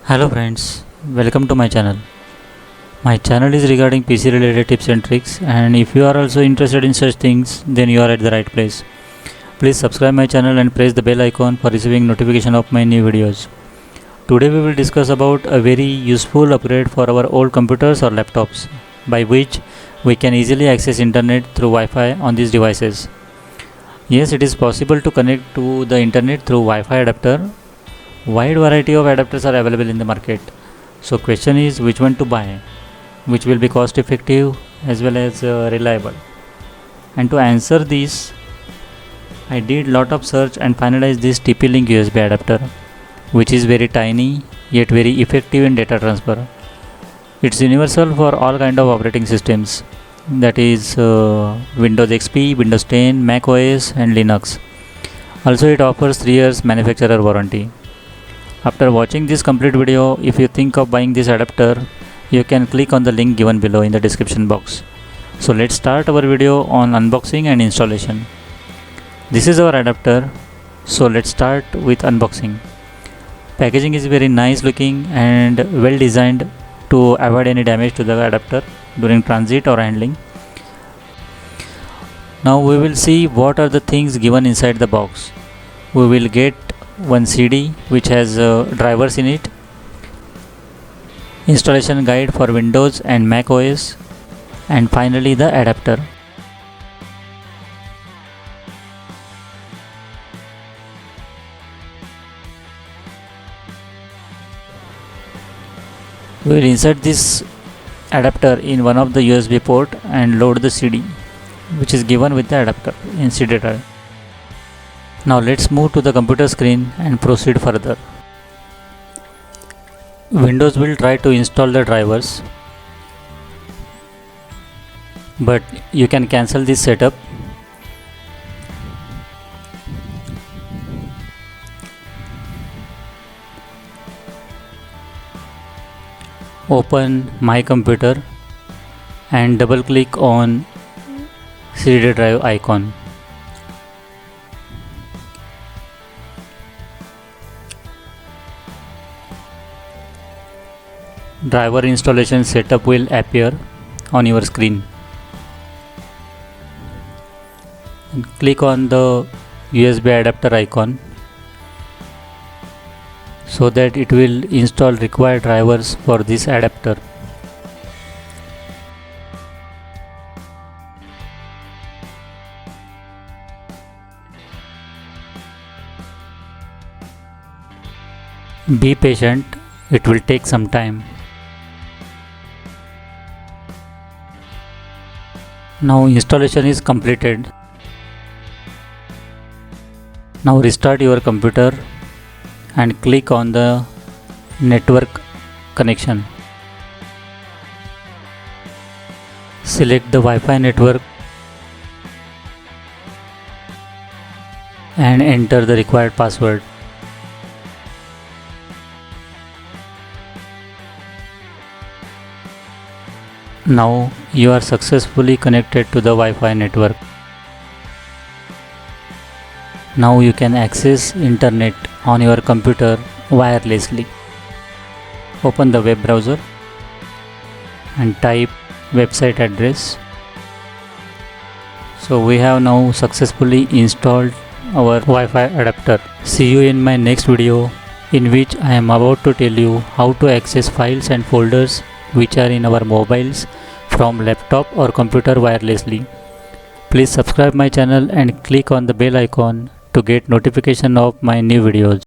Hello friends, welcome to my channel. My channel is regarding PC related tips and tricks, and if you are also interested in such things, then you are at the right place. Please subscribe my channel and press the bell icon for receiving notification of my new videos. Today we will discuss about a very useful upgrade for our old computers or laptops, by which we can easily access internet through Wi-Fi on these devices. Yes, it is possible to connect to the internet through Wi-Fi adapter. Wide variety of adapters are available in the market. So question is which one to buy, which will be cost effective as well as reliable. And to answer this, I did lot of search and finalized this TP-Link USB adapter, which is very tiny yet very effective in data transfer. It's universal for all kind of operating systems, that is Windows XP, Windows 10, Mac OS and Linux. Also it offers 3 years manufacturer warranty. After watching this complete video, if you think of buying this adapter, you can click on the link given below in the description box. So let's start our video on unboxing and installation. This is our adapter, so let's start with unboxing. Packaging is very nice looking and well designed to avoid any damage to the adapter during transit or handling. Now we will see what are the things given inside the box. We will get one CD which has drivers in it, installation guide for Windows and Mac OS, and finally the adapter. We will insert this adapter in one of the USB port and load the CD which is given with the adapter in CD drive. Now let's move to the computer screen and proceed further. Windows will try to install the drivers, but you can cancel this setup. Open My Computer and double click on CD drive icon. Driver installation setup will appear on your screen. And click on the USB adapter icon so that it will install required drivers for this adapter. Be patient, it will take some time. Now installation is completed. Now restart your computer and click on the network connection. Select the Wi-Fi network and enter the required password. Now you are successfully connected to the Wi-Fi network. Now you can access internet on your computer wirelessly. Open the web browser and type website address. So we have now successfully installed our Wi-Fi adapter. See you in my next video, in which I am about to tell you how to access files and folders which are in our mobiles from laptop or computer wirelessly. Please subscribe my channel and click on the bell icon to get notification of my new videos.